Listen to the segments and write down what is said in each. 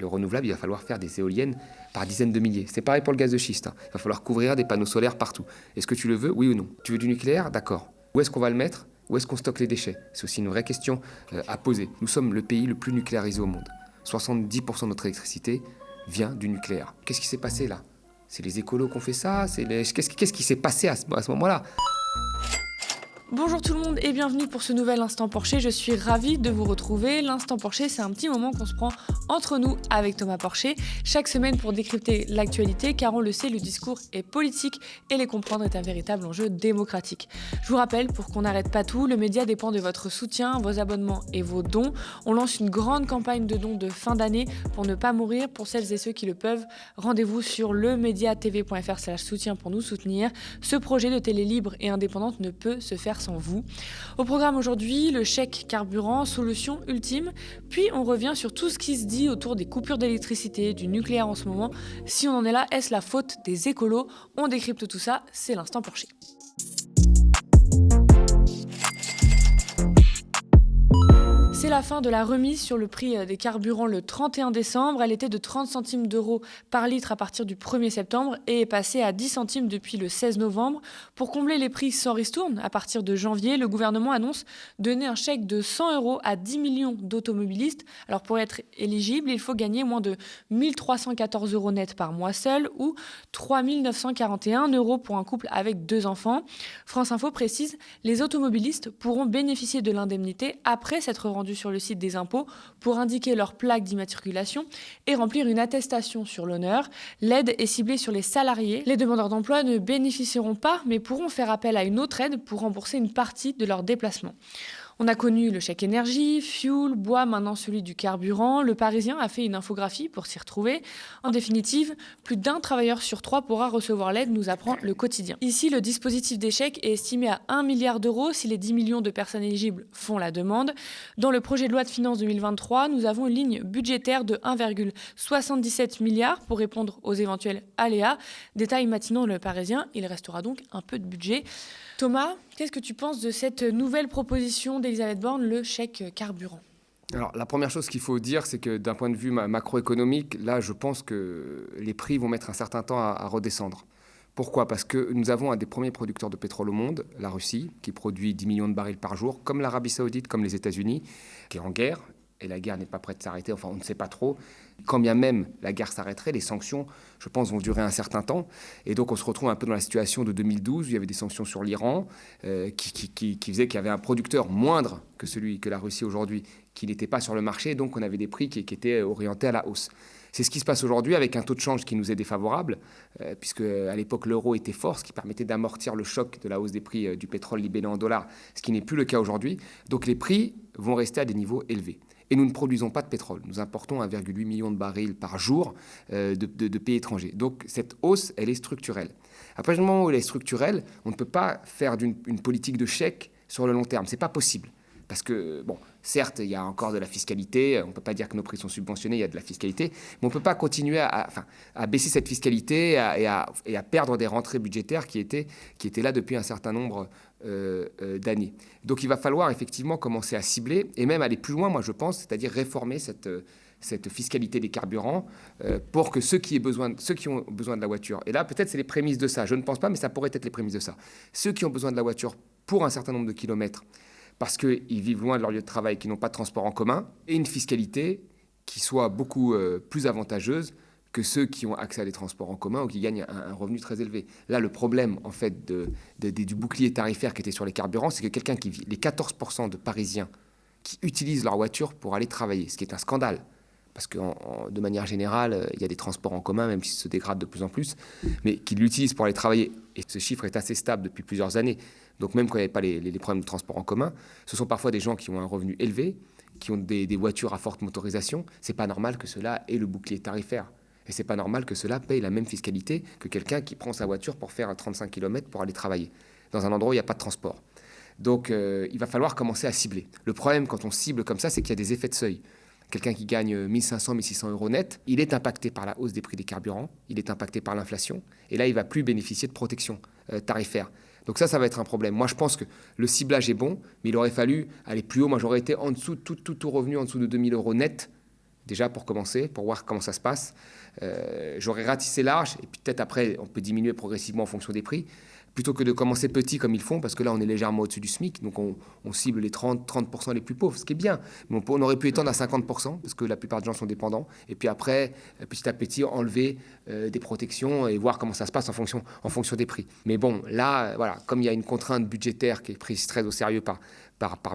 Le renouvelable, il va falloir faire des éoliennes par dizaines de milliers. C'est pareil pour le gaz de schiste. Il va falloir couvrir des panneaux solaires partout. Est-ce que tu le veux, oui ou non? Tu veux du nucléaire? D'accord. Où est-ce qu'on va le mettre? Où est-ce qu'on stocke les déchets? C'est aussi une vraie question à poser. Nous sommes le pays le plus nucléarisé au monde. 70% de notre électricité vient du nucléaire. Qu'est-ce qui s'est passé là? C'est les écolos qui ont fait ça? Qu'est-ce qui s'est passé à ce moment-là? Bonjour tout le monde et bienvenue pour ce nouvel Instant Porcher. Je suis ravie de vous retrouver. L'Instant Porcher, c'est un petit moment qu'on se prend entre nous avec Thomas Porcher, chaque semaine pour décrypter l'actualité, car on le sait, le discours est politique et les comprendre est un véritable enjeu démocratique. Je vous rappelle, pour qu'on n'arrête pas tout, le média dépend de votre soutien, vos abonnements et vos dons. On lance une grande campagne de dons de fin d'année pour ne pas mourir. Pour celles et ceux qui le peuvent, rendez-vous sur lemediatv.fr/soutien pour nous soutenir. Ce projet de télé libre et indépendante ne peut se faire sans vous. Au programme aujourd'hui, le chèque carburant, solution ultime, puis on revient sur tout ce qui se dit autour des coupures d'électricité, du nucléaire en ce moment. Si on en est là, est-ce la faute des écolos? On décrypte tout ça, c'est l'Instant Porcher. C'est la fin de la remise sur le prix des carburants le 31 décembre. Elle était de 30 centimes d'euros par litre à partir du 1er septembre et est passée à 10 centimes depuis le 16 novembre. Pour combler les prix sans ristourne, à partir de janvier, le gouvernement annonce donner un chèque de 100 euros à 10 millions d'automobilistes. Alors pour être éligible, il faut gagner moins de 1 314 euros net par mois seul ou 3 941 euros pour un couple avec 2 enfants. France Info précise, les automobilistes pourront bénéficier de l'indemnité après s'être rendus sur le site des impôts pour indiquer leur plaque d'immatriculation et remplir une attestation sur l'honneur. L'aide est ciblée sur les salariés. Les demandeurs d'emploi ne bénéficieront pas, mais pourront faire appel à une autre aide pour rembourser une partie de leur déplacement. On a connu le chèque énergie, fuel, bois, maintenant celui du carburant. Le Parisien a fait une infographie pour s'y retrouver. En définitive, plus d'un travailleur sur 3 pourra recevoir l'aide, nous apprend le quotidien. Ici, le dispositif des chèques est estimé à 1 milliard d'euros si les 10 millions de personnes éligibles font la demande. Dans le projet de loi de finances 2023, nous avons une ligne budgétaire de 1,77 milliard pour répondre aux éventuels aléas. Détail matinant dans le Parisien, il restera donc un peu de budget. Thomas, qu'est-ce que tu penses de cette nouvelle proposition d'Elisabeth Borne, le chèque carburant? Alors, la première chose qu'il faut dire, c'est que d'un point de vue macroéconomique, là, je pense que les prix vont mettre un certain temps à redescendre. Pourquoi? Parce que nous avons un des premiers producteurs de pétrole au monde, la Russie, qui produit 10 millions de barils par jour, comme l'Arabie Saoudite, comme les États-Unis, qui est en guerre. Et la guerre n'est pas prête de s'arrêter, enfin on ne sait pas trop. Quand bien même la guerre s'arrêterait, les sanctions, je pense, vont durer un certain temps. Et donc on se retrouve un peu dans la situation de 2012, où il y avait des sanctions sur l'Iran, qui faisaient qu'il y avait un producteur moindre que celui que la Russie aujourd'hui, qui n'était pas sur le marché, donc on avait des prix qui étaient orientés à la hausse. C'est ce qui se passe aujourd'hui avec un taux de change qui nous est défavorable, puisque à l'époque l'euro était fort, ce qui permettait d'amortir le choc de la hausse des prix du pétrole libellé en dollars, ce qui n'est plus le cas aujourd'hui. Donc les prix vont rester à des niveaux élevés. Et nous ne produisons pas de pétrole. Nous importons 1,8 million de barils par jour de pays étrangers. Donc cette hausse, elle est structurelle. À partir du moment où elle est structurelle, on ne peut pas faire une politique de chèque sur le long terme. Ce n'est pas possible. Parce que, bon, certes, il y a encore de la fiscalité. On ne peut pas dire que nos prix sont subventionnés, il y a de la fiscalité. Mais on ne peut pas continuer à baisser cette fiscalité et à perdre des rentrées budgétaires qui étaient là depuis un certain nombre d'années. Donc il va falloir effectivement commencer à cibler et même aller plus loin, moi je pense, c'est-à-dire réformer cette fiscalité des carburants pour que ceux qui ont besoin de la voiture, et là peut-être c'est les prémices de ça, je ne pense pas, mais ça pourrait être les prémices de ça, ceux qui ont besoin de la voiture pour un certain nombre de kilomètres, parce qu'ils vivent loin de leur lieu de travail, qui n'ont pas de transport en commun, et une fiscalité qui soit beaucoup plus avantageuse que ceux qui ont accès à des transports en commun ou qui gagnent un revenu très élevé. Là, le problème, en fait, du bouclier tarifaire qui était sur les carburants, c'est que quelqu'un qui vit, les 14% de Parisiens qui utilisent leur voiture pour aller travailler, ce qui est un scandale, parce que de manière générale, il y a des transports en commun, même s'ils se dégradent de plus en plus, mais qui l'utilisent pour aller travailler. Et ce chiffre est assez stable depuis plusieurs années. Donc même quand il n'y avait pas les problèmes de transport en commun, ce sont parfois des gens qui ont un revenu élevé, qui ont des voitures à forte motorisation. C'est pas normal que cela ait le bouclier tarifaire. Et c'est pas normal que cela paye la même fiscalité que quelqu'un qui prend sa voiture pour faire 35 km pour aller travailler, dans un endroit où il n'y a pas de transport. Donc il va falloir commencer à cibler. Le problème quand on cible comme ça, c'est qu'il y a des effets de seuil. Quelqu'un qui gagne 1 500, 1 600 euros net, il est impacté par la hausse des prix des carburants, il est impacté par l'inflation, et là, il ne va plus bénéficier de protection tarifaire. Donc ça va être un problème. Moi, je pense que le ciblage est bon, mais il aurait fallu aller plus haut. Moi, j'aurais été en dessous, tout revenu en dessous de 2 000 euros net, déjà pour commencer, pour voir comment ça se passe. J'aurais ratissé large, et puis peut-être après, on peut diminuer progressivement en fonction des prix, plutôt que de commencer petit comme ils font, parce que là, on est légèrement au-dessus du SMIC, donc on cible les 30% les plus pauvres, ce qui est bien. Mais on aurait pu étendre à 50%, parce que la plupart des gens sont dépendants, et puis après, petit à petit, enlever des protections et voir comment ça se passe en fonction des prix. Mais bon, là, voilà, comme il y a une contrainte budgétaire qui est prise très au sérieux par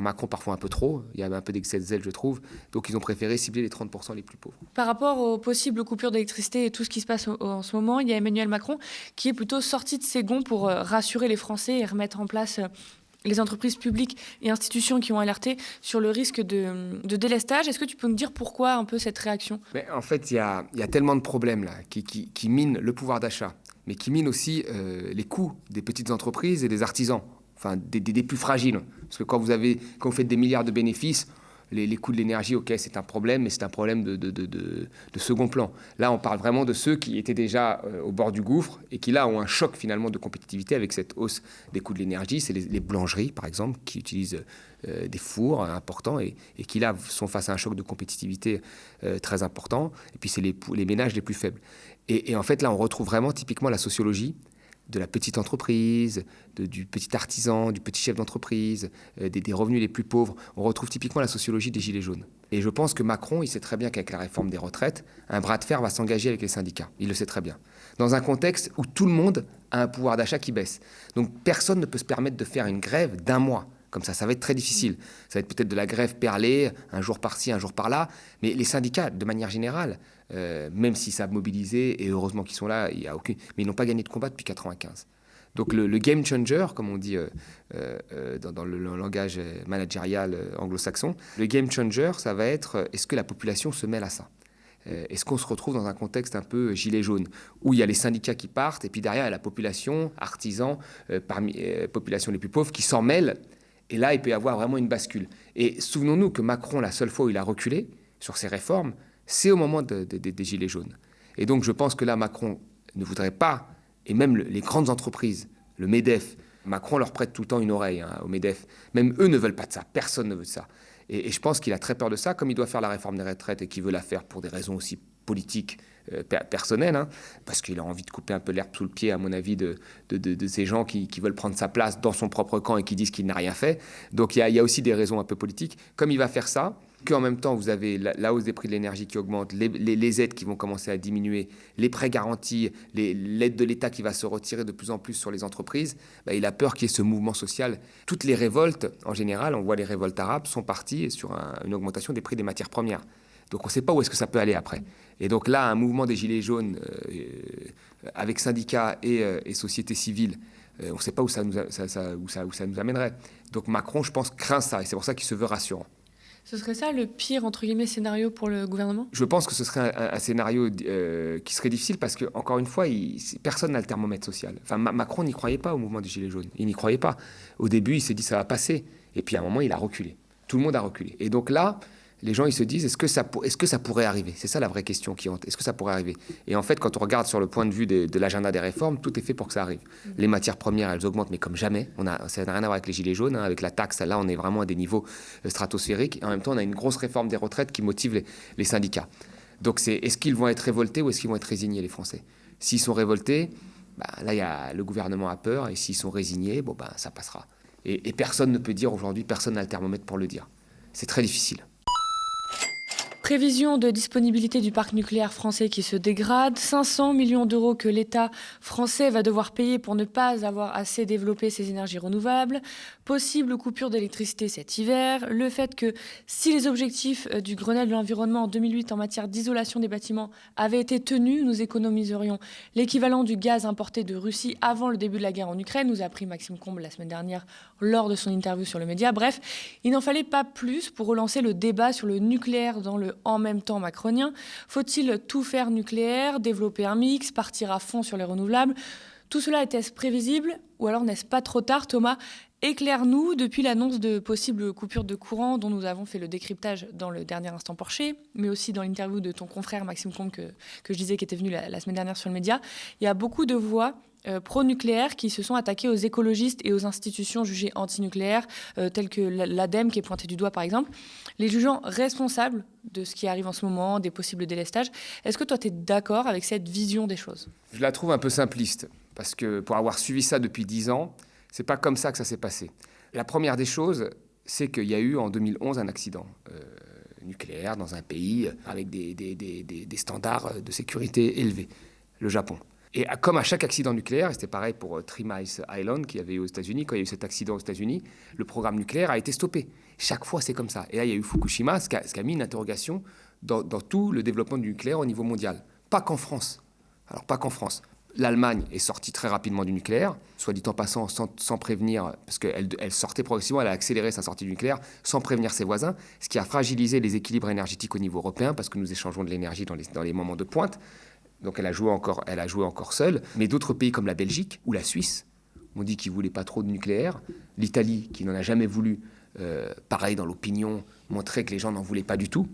Macron, parfois un peu trop, il y avait un peu d'excès de zèle, je trouve, donc ils ont préféré cibler les 30% les plus pauvres. Par rapport aux possibles coupures d'électricité et tout ce qui se passe en ce moment, il y a Emmanuel Macron qui est plutôt sorti de ses gonds pour rassurer les Français et remettre en place les entreprises publiques et institutions qui ont alerté sur le risque de délestage. Est-ce que tu peux me dire pourquoi un peu cette réaction ? Mais en fait, il y a tellement de problèmes là qui minent le pouvoir d'achat, mais qui minent aussi les coûts des petites entreprises et des artisans, enfin des plus fragiles. Parce que quand vous faites des milliards de bénéfices, les coûts de l'énergie, ok, c'est un problème, mais c'est un problème de second plan. Là, on parle vraiment de ceux qui étaient déjà au bord du gouffre et qui, là, ont un choc finalement de compétitivité avec cette hausse des coûts de l'énergie. C'est les boulangeries, par exemple, qui utilisent des fours importants et qui, là, sont face à un choc de compétitivité très important. Et puis, c'est les ménages les plus faibles. Et en fait, là, on retrouve vraiment typiquement la sociologie de la petite entreprise, du petit artisan, du petit chef d'entreprise, des revenus les plus pauvres. On retrouve typiquement la sociologie des Gilets jaunes. Et je pense que Macron, il sait très bien qu'avec la réforme des retraites, un bras de fer va s'engager avec les syndicats. Il le sait très bien. Dans un contexte où tout le monde a un pouvoir d'achat qui baisse. Donc personne ne peut se permettre de faire une grève d'1 mois. Comme ça va être très difficile. Ça va être peut-être de la grève perlée, un jour par-ci, un jour par-là. Mais les syndicats, de manière générale, même s'ils savent mobiliser, et heureusement qu'ils sont là, il y a aucune... mais ils n'ont pas gagné de combat depuis 1995. Donc le game changer, comme on dit dans le langage managérial anglo-saxon, le game changer, ça va être est-ce que la population se mêle à ça ? Est-ce qu'on se retrouve dans un contexte un peu gilet jaune, où il y a les syndicats qui partent, et puis derrière, il y a la population, artisans, population les plus pauvres, qui s'en mêlent. Et là, il peut y avoir vraiment une bascule. Et souvenons-nous que Macron, la seule fois où il a reculé sur ses réformes, c'est au moment des Gilets jaunes. Et donc, je pense que là, Macron ne voudrait pas, et même les grandes entreprises, le MEDEF, Macron leur prête tout le temps une oreille au MEDEF. Même eux ne veulent pas de ça, personne ne veut de ça. Et je pense qu'il a très peur de ça, comme il doit faire la réforme des retraites et qu'il veut la faire pour des raisons aussi politiques, personnelles, parce qu'il a envie de couper un peu l'herbe sous le pied, à mon avis, de ces gens qui veulent prendre sa place dans son propre camp et qui disent qu'il n'a rien fait. Donc il y a aussi des raisons un peu politiques. Comme il va faire ça, qu'en même temps, vous avez la hausse des prix de l'énergie qui augmente, les aides qui vont commencer à diminuer, les prêts garantis, l'aide de l'État qui va se retirer de plus en plus sur les entreprises, il a peur qu'il y ait ce mouvement social. Toutes les révoltes, en général, on voit les révoltes arabes, sont parties sur une augmentation des prix des matières premières. Donc on ne sait pas où est-ce que ça peut aller après. Et donc là, un mouvement des Gilets jaunes avec syndicats et société civile, on ne sait pas où ça nous amènerait. Donc Macron, je pense, craint ça, et c'est pour ça qu'il se veut rassurant. Ce serait ça le pire, entre guillemets, scénario pour le gouvernement ? Je pense que ce serait un scénario qui serait difficile parce que, encore une fois, personne n'a le thermomètre social. Enfin, Macron n'y croyait pas au mouvement des Gilets jaunes. Il n'y croyait pas. Au début, il s'est dit ça va passer. Et puis à un moment, il a reculé. Tout le monde a reculé. Et donc là, les gens, ils se disent, est-ce que ça pourrait arriver ? C'est ça la vraie question qui hante. Est-ce que ça pourrait arriver ? Et en fait, quand on regarde sur le point de vue de l'agenda des réformes, tout est fait pour que ça arrive. Les matières premières, elles augmentent, mais comme jamais. Ça n'a rien à voir avec les Gilets jaunes, avec la taxe. Là, on est vraiment à des niveaux stratosphériques. Et en même temps, on a une grosse réforme des retraites qui motive les syndicats. Donc, est-ce qu'ils vont être révoltés ou est-ce qu'ils vont être résignés, les Français ? S'ils sont révoltés, là, le gouvernement a peur. Et s'ils sont résignés, ça passera. Et personne ne peut dire aujourd'hui, personne n'a le thermomètre pour le dire. C'est très difficile. Prévision de disponibilité du parc nucléaire français qui se dégrade, 500 millions d'euros que l'État français va devoir payer pour ne pas avoir assez développé ses énergies renouvelables, possible coupure d'électricité cet hiver, le fait que si les objectifs du Grenelle de l'environnement en 2008 en matière d'isolation des bâtiments avaient été tenus, nous économiserions l'équivalent du gaz importé de Russie avant le début de la guerre en Ukraine, nous a appris Maxime Combe la semaine dernière lors de son interview sur le Média. Bref, il n'en fallait pas plus pour relancer le débat sur le nucléaire dans le en même temps macronien. Faut-il tout faire nucléaire, développer un mix, partir à fond sur les renouvelables ? Tout cela était-ce prévisible ou alors n'est-ce pas trop tard, Thomas ? Éclaire-nous, depuis l'annonce de possibles coupures de courant dont nous avons fait le décryptage dans le dernier Instant Porcher, mais aussi dans l'interview de ton confrère Maxime Combe que je disais qui était venu la semaine dernière sur le Média, il y a beaucoup de voix pro-nucléaires qui se sont attaqués aux écologistes et aux institutions jugées antinucléaires, telles que l'ADEME qui est pointée du doigt par exemple, les jugeant responsables de ce qui arrive en ce moment, des possibles délestages. Est-ce que toi, tu es d'accord avec cette vision des choses ? Je la trouve un peu simpliste, parce que pour avoir suivi ça depuis 10 ans, c'est pas comme ça que ça s'est passé. La première des choses, c'est qu'il y a eu en 2011 un accident nucléaire dans un pays avec des standards de sécurité élevés, le Japon. Et comme à chaque accident nucléaire, et c'était pareil pour Three Mile Island qu'il y avait eu aux États-Unis, quand il y a eu cet accident aux États-Unis, le programme nucléaire a été stoppé. Chaque fois, c'est comme ça. Et là, il y a eu Fukushima, ce qui a mis une interrogation dans tout le développement du nucléaire au niveau mondial. Pas qu'en France. Alors, pas qu'en France. L'Allemagne est sortie très rapidement du nucléaire, soit dit en passant, sans prévenir, parce qu'elle sortait progressivement, elle a accéléré sa sortie du nucléaire, sans prévenir ses voisins, ce qui a fragilisé les équilibres énergétiques au niveau européen, parce que nous échangeons de l'énergie dans les moments de pointe. Donc elle a joué encore seule. Mais d'autres pays comme la Belgique ou la Suisse ont dit qu'ils ne voulaient pas trop de nucléaire. L'Italie, qui n'en a jamais voulu, pareil dans l'opinion, montrait que les gens n'en voulaient pas du tout.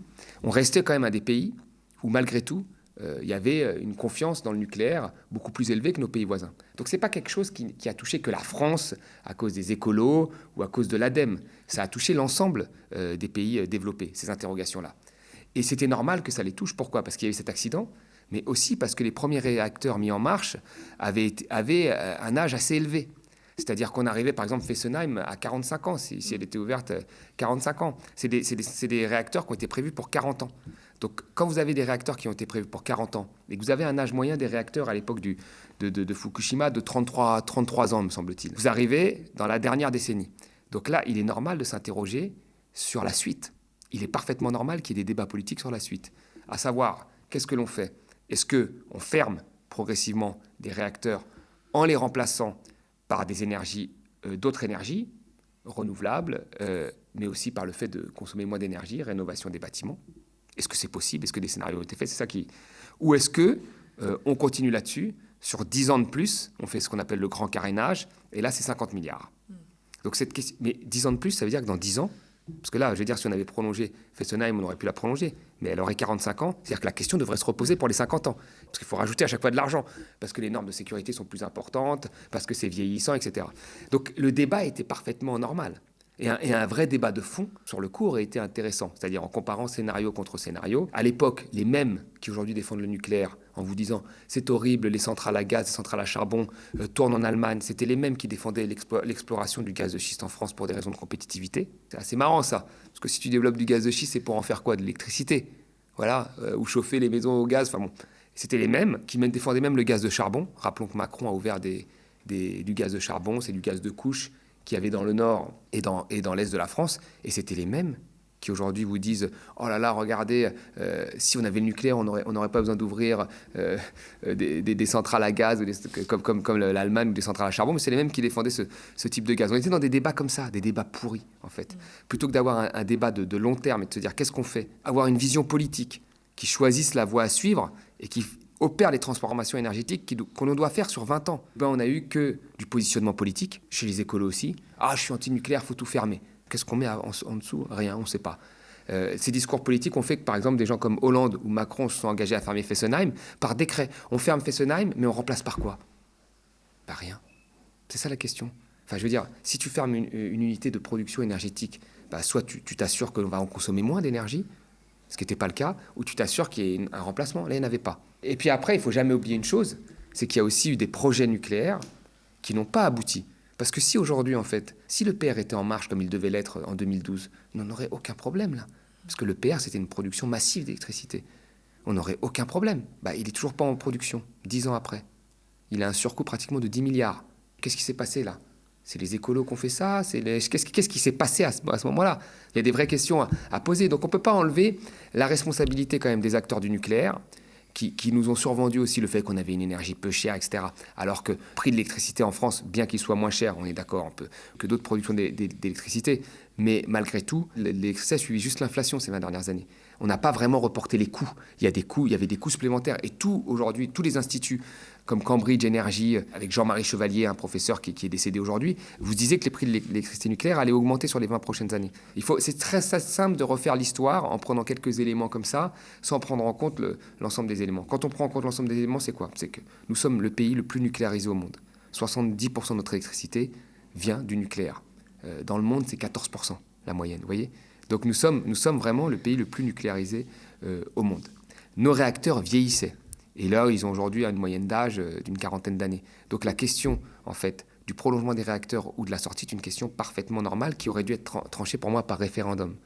On restait quand même un des pays où malgré tout, il y avait une confiance dans le nucléaire beaucoup plus élevée que nos pays voisins. Donc ce n'est pas quelque chose qui a touché que la France à cause des écolos ou à cause de l'ADEME. Ça a touché l'ensemble des pays développés, ces interrogations-là. Et c'était normal que ça les touche. Pourquoi ? Parce qu'il y a eu cet accident, mais aussi parce que les premiers réacteurs mis en marche avaient un âge assez élevé. C'est-à-dire qu'on arrivait, par exemple, Fessenheim à 45 ans, si elle était ouverte 45 ans. C'est des réacteurs qui ont été prévus pour 40 ans. Donc, quand vous avez des réacteurs qui ont été prévus pour 40 ans, et que vous avez un âge moyen des réacteurs à l'époque de Fukushima de 33 ans, me semble-t-il, vous arrivez dans la dernière décennie. Donc là, il est normal de s'interroger sur la suite. Il est parfaitement normal qu'il y ait des débats politiques sur la suite. À savoir, qu'est-ce que l'on fait ? Est-ce qu'on ferme progressivement des réacteurs en les remplaçant par d'autres énergies renouvelables, mais aussi par le fait de consommer moins d'énergie, rénovation des bâtiments ? Est-ce que c'est possible ? Est-ce que des scénarios ont été faits ? C'est ça qui... Ou est-ce qu'on continue là-dessus, sur 10 ans de plus, on fait ce qu'on appelle le grand carénage, et là, c'est 50 milliards. Donc cette question... Mais 10 ans de plus, ça veut dire que dans 10 ans, parce que là, je veux dire, si on avait prolongé Fessenheim, on aurait pu la prolonger, mais elle aurait 45 ans, c'est-à-dire que la question devrait se reposer pour les 50 ans, parce qu'il faut rajouter à chaque fois de l'argent, parce que les normes de sécurité sont plus importantes, parce que c'est vieillissant, etc. Donc le débat était parfaitement normal. Et un vrai débat de fond sur le coup aurait été intéressant, c'est-à-dire en comparant scénario contre scénario. À l'époque, les mêmes qui aujourd'hui défendent le nucléaire en vous disant c'est horrible, les centrales à gaz, les centrales à charbon tournent en Allemagne, c'était les mêmes qui défendaient l'exploration du gaz de schiste en France pour des raisons de compétitivité. C'est assez marrant ça, parce que si tu développes du gaz de schiste, c'est pour en faire quoi ? De l'électricité, voilà, ou chauffer les maisons au gaz, enfin bon. C'était les mêmes qui défendaient même le gaz de charbon. Rappelons que Macron a ouvert du gaz de charbon, c'est du gaz de couche, qu'il y avait dans le nord et dans l'est de la France, et c'était les mêmes qui aujourd'hui vous disent « Oh là là, regardez, si on avait le nucléaire, on n'aurait pas besoin d'ouvrir des centrales à gaz, comme l'Allemagne, ou des centrales à charbon », mais c'est les mêmes qui défendaient ce type de gaz. On était dans des débats comme ça, des débats pourris, en fait. Plutôt que d'avoir un débat de long terme et de se dire « Qu'est-ce qu'on fait ?» Avoir une vision politique qui choisisse la voie à suivre et qui opère les transformations énergétiques qu'on doit faire sur 20 ans. On n'a eu que du positionnement politique, chez les écolos aussi. « Ah, je suis anti-nucléaire, il faut tout fermer. » Qu'est-ce qu'on met en dessous ? Rien, on ne sait pas. Ces discours politiques ont fait que, par exemple, des gens comme Hollande ou Macron se sont engagés à fermer Fessenheim par décret. On ferme Fessenheim, mais on remplace par quoi ? Rien. C'est ça la question. Enfin, je veux dire, si tu fermes une unité de production énergétique, soit tu t'assures que l'on va en consommer moins d'énergie, ce qui n'était pas le cas, ou tu t'assures qu'il y ait un remplacement. Là, il n'y en avait pas. Et puis après, il ne faut jamais oublier une chose, c'est qu'il y a aussi eu des projets nucléaires qui n'ont pas abouti. Parce que si aujourd'hui, en fait, si le PR était en marche comme il devait l'être en 2012, on n'en aurait aucun problème là. Parce que le PR, c'était une production massive d'électricité. On n'aurait aucun problème. Il n'est toujours pas en production, 10 ans après. Il a un surcoût pratiquement de 10 milliards. Qu'est-ce qui s'est passé là ? C'est les écolos qui ont fait ça ? Qu'est-ce qui s'est passé à ce moment-là ? Il y a des vraies questions à poser. Donc on ne peut pas enlever la responsabilité quand même des acteurs du nucléaire qui nous ont survendu aussi le fait qu'on avait une énergie peu chère, etc. Alors que le prix de l'électricité en France, bien qu'il soit moins cher, on est d'accord un peu, que d'autres productions d'électricité, mais malgré tout, l'électricité a suivi juste l'inflation ces 20 dernières années. On n'a pas vraiment reporté les coûts. Il y avait des coûts supplémentaires. Et aujourd'hui, tous les instituts comme Cambridge Energy, avec Jean-Marie Chevalier, un professeur qui est décédé aujourd'hui, vous disiez que les prix de l'électricité nucléaire allaient augmenter sur les 20 prochaines années. C'est très simple de refaire l'histoire en prenant quelques éléments comme ça, sans prendre en compte l'ensemble des éléments. Quand on prend en compte l'ensemble des éléments, c'est quoi? C'est que nous sommes le pays le plus nucléarisé au monde. 70% de notre électricité vient du nucléaire. Dans le monde, c'est 14%, la moyenne, vous voyez? Donc nous sommes vraiment le pays le plus nucléarisé au monde. Nos réacteurs vieillissaient. Et là, ils ont aujourd'hui une moyenne d'âge d'une 40aine d'années. Donc la question, en fait, du prolongement des réacteurs ou de la sortie est une question parfaitement normale qui aurait dû être tranchée pour moi par référendum.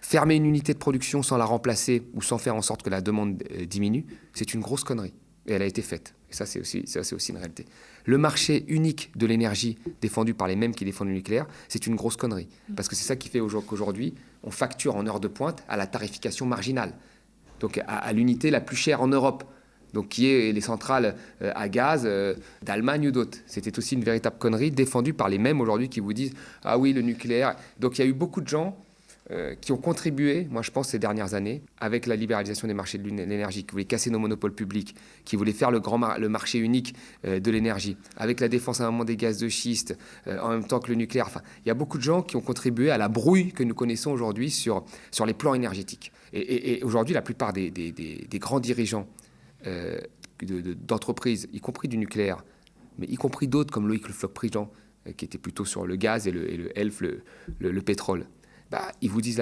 Fermer une unité de production sans la remplacer ou sans faire en sorte que la demande diminue, c'est une grosse connerie. Et elle a été faite. Et ça, c'est aussi une réalité. Le marché unique de l'énergie défendu par les mêmes qui défendent le nucléaire, c'est une grosse connerie. Parce que c'est ça qui fait qu'aujourd'hui, on facture en heure de pointe à la tarification marginale. Donc à l'unité la plus chère en Europe. Donc qui est les centrales à gaz d'Allemagne ou d'autres. C'était aussi une véritable connerie défendue par les mêmes aujourd'hui qui vous disent « Ah oui, le nucléaire ». Donc il y a eu beaucoup de gens qui ont contribué, moi je pense, ces dernières années, avec la libéralisation des marchés de l'énergie, qui voulaient casser nos monopoles publics, qui voulaient faire le marché unique de l'énergie, avec la défense à un moment des gaz de schiste, en même temps que le nucléaire. Enfin, il y a beaucoup de gens qui ont contribué à la brouille que nous connaissons aujourd'hui sur les plans énergétiques. Et aujourd'hui, la plupart des grands dirigeants d'entreprises, y compris du nucléaire, mais y compris d'autres comme Loïc Le Floch-Prigent, qui était plutôt sur le gaz et le ELF, le pétrole, ils vous disent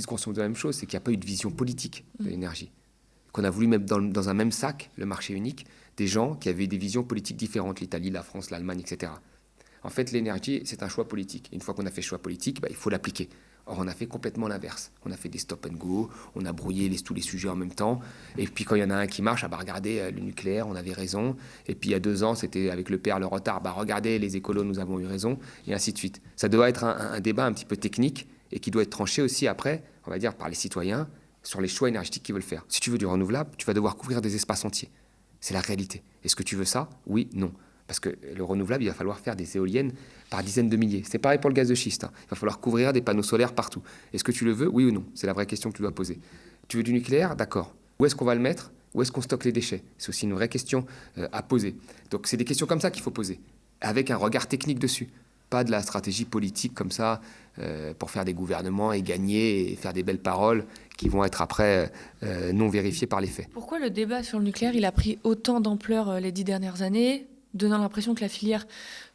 grosso modo la même chose, c'est qu'il n'y a pas eu de vision politique de l'énergie. Qu'on a voulu mettre dans un même sac, le marché unique, des gens qui avaient des visions politiques différentes, l'Italie, la France, l'Allemagne, etc. En fait, l'énergie, c'est un choix politique. Et une fois qu'on a fait le choix politique, il faut l'appliquer. Or, on a fait complètement l'inverse. On a fait des stop and go, on a brouillé tous les sujets en même temps. Et puis, quand il y en a un qui marche, regardez, le nucléaire, on avait raison. Et puis, il y a 2 ans, c'était avec le PR, le retard. Regardez, les écolos, nous avons eu raison. Et ainsi de suite. Ça doit être un débat un petit peu technique et qui doit être tranché aussi après, on va dire, par les citoyens sur les choix énergétiques qu'ils veulent faire. Si tu veux du renouvelable, tu vas devoir couvrir des espaces entiers. C'est la réalité. Est-ce que tu veux ça? Oui, non. Parce que le renouvelable, il va falloir faire des éoliennes par dizaines de milliers. C'est pareil pour le gaz de schiste. Il va falloir couvrir des panneaux solaires partout. Est-ce que tu le veux? Oui ou non? C'est la vraie question que tu dois poser. Tu veux du nucléaire? D'accord. Où est-ce qu'on va le mettre? Où est-ce qu'on stocke les déchets? C'est aussi une vraie question à poser. Donc c'est des questions comme ça qu'il faut poser, avec un regard technique dessus. Pas de la stratégie politique comme ça pour faire des gouvernements et gagner et faire des belles paroles qui vont être après non vérifiées par les faits. Pourquoi le débat sur le nucléaire il a pris autant d'ampleur les 10 dernières années, donnant l'impression que la filière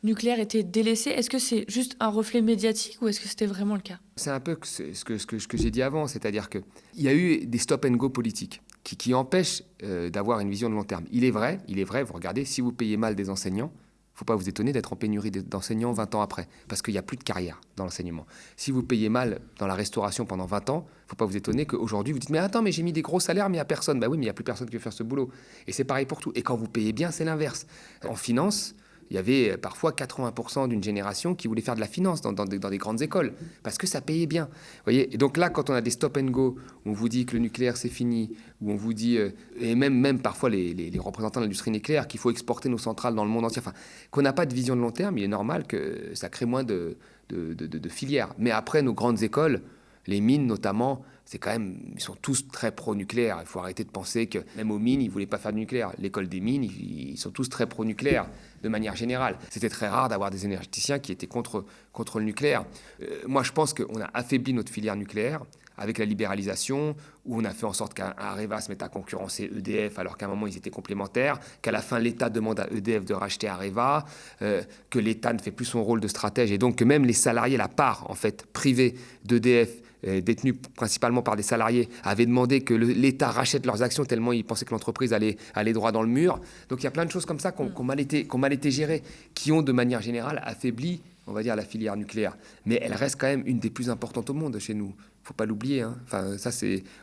nucléaire était délaissée? Est-ce que c'est juste un reflet médiatique ou est-ce que c'était vraiment le cas? C'est un peu ce que j'ai dit avant, c'est-à-dire qu'il y a eu des stop and go politiques qui empêchent d'avoir une vision de long terme. Il est vrai, vous regardez, si vous payez mal des enseignants, il ne faut pas vous étonner d'être en pénurie d'enseignants 20 ans après, parce qu'il n'y a plus de carrière dans l'enseignement. Si vous payez mal dans la restauration pendant 20 ans, il ne faut pas vous étonner qu'aujourd'hui vous dites « Mais attends, mais j'ai mis des gros salaires, mais il n'y a personne. » Oui, mais il n'y a plus personne qui veut faire ce boulot. Et c'est pareil pour tout. Et quand vous payez bien, c'est l'inverse. En finance, il y avait parfois 80% d'une génération qui voulait faire de la finance dans des grandes écoles, parce que ça payait bien. Vous voyez. Et donc là, quand on a des stop and go, où on vous dit que le nucléaire c'est fini, où on vous dit, et même parfois les représentants de l'industrie nucléaire, qu'il faut exporter nos centrales dans le monde entier, enfin, qu'on n'a pas de vision de long terme, il est normal que ça crée moins de filières. Mais après, nos grandes écoles, les mines notamment, c'est quand même, ils sont tous très pro-nucléaire. Il faut arrêter de penser que même aux mines, ils ne voulaient pas faire de nucléaire. L'école des mines, ils sont tous très pro-nucléaire, de manière générale. C'était très rare d'avoir des énergéticiens qui étaient contre le nucléaire. Moi, je pense qu'on a affaibli notre filière nucléaire avec la libéralisation, où on a fait en sorte qu'Areva se mette à concurrencer EDF, alors qu'à un moment, ils étaient complémentaires, qu'à la fin, l'État demande à EDF de racheter Areva, que l'État ne fait plus son rôle de stratège, et donc que même les salariés, la part, en fait, privée d'EDF, détenus principalement par des salariés, avaient demandé que l'État rachète leurs actions tellement ils pensaient que l'entreprise allait droit dans le mur. Donc il y a plein de choses comme ça qui ont mal été gérées, qui ont de manière générale affaibli, on va dire, la filière nucléaire. Mais elle reste quand même une des plus importantes au monde chez nous. Il ne faut pas l'oublier. Hein. Enfin,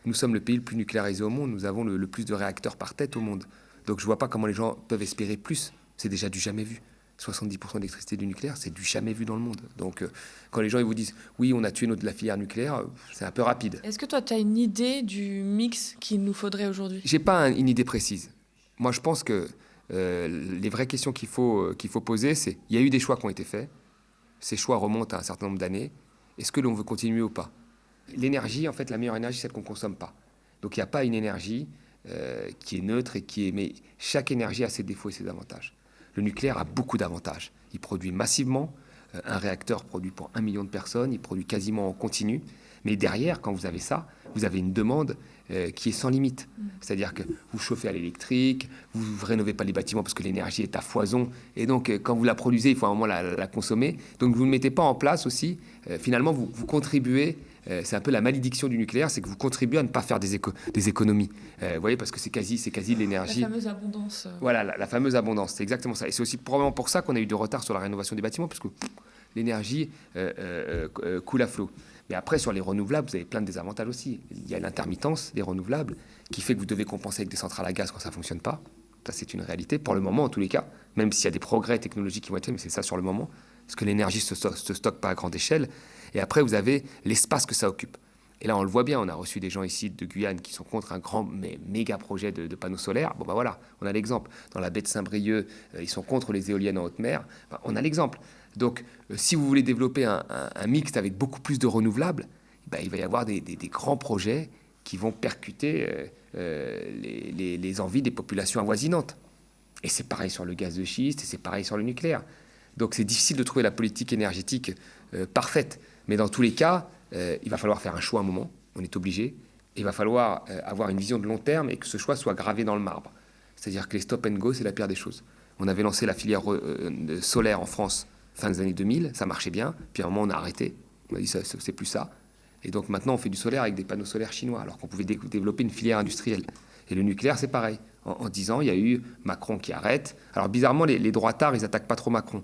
nous sommes le pays le plus nucléarisé au monde. Nous avons le plus de réacteurs par tête au monde. Donc je ne vois pas comment les gens peuvent espérer plus. C'est déjà du jamais vu. 70% d'électricité du nucléaire, c'est du jamais vu dans le monde. Donc, quand les gens ils vous disent « oui, on a tué la filière nucléaire », c'est un peu rapide. Est-ce que toi, tu as une idée du mix qu'il nous faudrait aujourd'hui? J'ai pas une idée précise. Moi, je pense que les vraies questions qu'il faut poser, c'est il y a eu des choix qui ont été faits. Ces choix remontent à un certain nombre d'années. Est-ce que l'on veut continuer ou pas? L'énergie, en fait, la meilleure énergie, c'est celle qu'on ne consomme pas. Donc il n'y a pas une énergie qui est neutre mais chaque énergie a ses défauts et ses avantages. Le nucléaire a beaucoup d'avantages. Il produit massivement. Un réacteur produit pour 1 million de personnes. Il produit quasiment en continu. Mais derrière, quand vous avez ça, vous avez une demande qui est sans limite. C'est-à-dire que vous chauffez à l'électrique, vous ne rénovez pas les bâtiments parce que l'énergie est à foison. Et donc, quand vous la produisez, il faut à un moment la consommer. Donc, vous ne mettez pas en place aussi. Finalement, vous contribuez. C'est un peu la malédiction du nucléaire, c'est que vous contribuez à ne pas faire des économies. Vous voyez, parce que c'est quasi de l'énergie. La fameuse abondance. Voilà, la fameuse abondance, c'est exactement ça. Et c'est aussi probablement pour ça qu'on a eu du retard sur la rénovation des bâtiments, parce que l'énergie coule à flot. Mais après, sur les renouvelables, vous avez plein de désavantages aussi. Il y a l'intermittence des renouvelables qui fait que vous devez compenser avec des centrales à gaz quand ça ne fonctionne pas. Ça, c'est une réalité, pour le moment en tous les cas, même s'il y a des progrès technologiques qui vont être faits, mais c'est ça sur le moment, parce que l'énergie ne se stocke pas à grande échelle. Et après, vous avez l'espace que ça occupe. Et là, on le voit bien, on a reçu des gens ici de Guyane qui sont contre un grand, méga projet de panneaux solaires. Bon, ben voilà, on a l'exemple. Dans la baie de Saint-Brieuc, ils sont contre les éoliennes en haute mer. Ben, on a l'exemple. Donc, si vous voulez développer un mixte avec beaucoup plus de renouvelables, ben, il va y avoir des grands projets qui vont percuter les envies des populations avoisinantes. Et c'est pareil sur le gaz de schiste, et c'est pareil sur le nucléaire. Donc, c'est difficile de trouver la politique énergétique parfaite. Mais dans tous les cas, il va falloir faire un choix à un moment, on est obligé. Il va falloir avoir une vision de long terme et que ce choix soit gravé dans le marbre. C'est-à-dire que les stop and go, c'est la pire des choses. On avait lancé la filière solaire en France fin des années 2000, ça marchait bien. Puis à un moment, on a arrêté. On a dit, c'est plus ça. Et donc maintenant, on fait du solaire avec des panneaux solaires chinois, alors qu'on pouvait développer une filière industrielle. Et le nucléaire, c'est pareil. En 10 ans, il y a eu Macron qui arrête. Alors bizarrement, les droitards, ils n'attaquent pas trop Macron.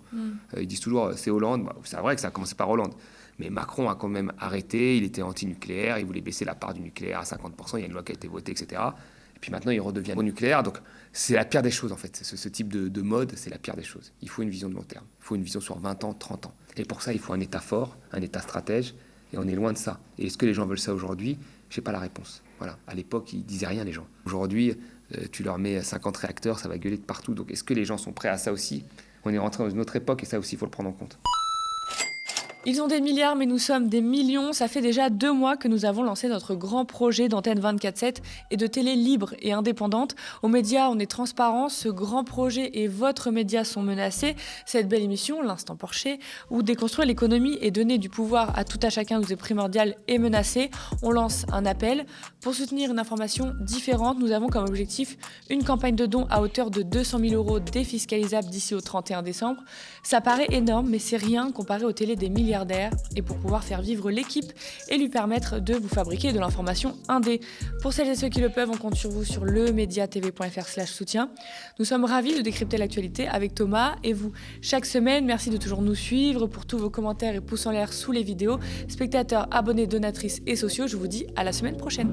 Ils disent toujours, c'est Hollande. Bah, c'est vrai que ça a commencé par Hollande. Mais Macron a quand même arrêté, il était anti-nucléaire, il voulait baisser la part du nucléaire à 50%, il y a une loi qui a été votée, etc. Et puis maintenant, il redevient pro-nucléaire. Donc c'est la pire des choses, en fait. Ce type de mode, c'est la pire des choses. Il faut une vision de long terme. Il faut une vision sur 20 ans, 30 ans. Et pour ça, il faut un État fort, un État stratège. Et on est loin de ça. Et est-ce que les gens veulent ça aujourd'hui ? Je n'ai pas la réponse. Voilà. À l'époque, ils ne disaient rien, les gens. Aujourd'hui, tu leur mets 50 réacteurs, ça va gueuler de partout. Donc est-ce que les gens sont prêts à ça aussi ? On est rentré dans une autre époque et ça aussi, il faut le prendre en compte. Ils ont des milliards, mais nous sommes des millions. Ça fait déjà 2 mois que nous avons lancé notre grand projet d'antenne 24/7 et de télé libre et indépendante. Aux médias, on est transparent. Ce grand projet et votre média sont menacés. Cette belle émission, l'Instant Porcher, où déconstruire l'économie et donner du pouvoir à tout à chacun nous est primordial, est menacé. On lance un appel. Pour soutenir une information différente, nous avons comme objectif une campagne de dons à hauteur de 200 000 € défiscalisables d'ici au 31 décembre. Ça paraît énorme, mais c'est rien comparé aux télés des milliardaires et pour pouvoir faire vivre l'équipe et lui permettre de vous fabriquer de l'information indé. Pour celles et ceux qui le peuvent, on compte sur vous sur lemediatv.fr/soutien. Nous sommes ravis de décrypter l'actualité avec Thomas et vous chaque semaine. Merci de toujours nous suivre. Pour tous vos commentaires et pouces en l'air sous les vidéos, spectateurs, abonnés, donatrices et sociaux, je vous dis à la semaine prochaine.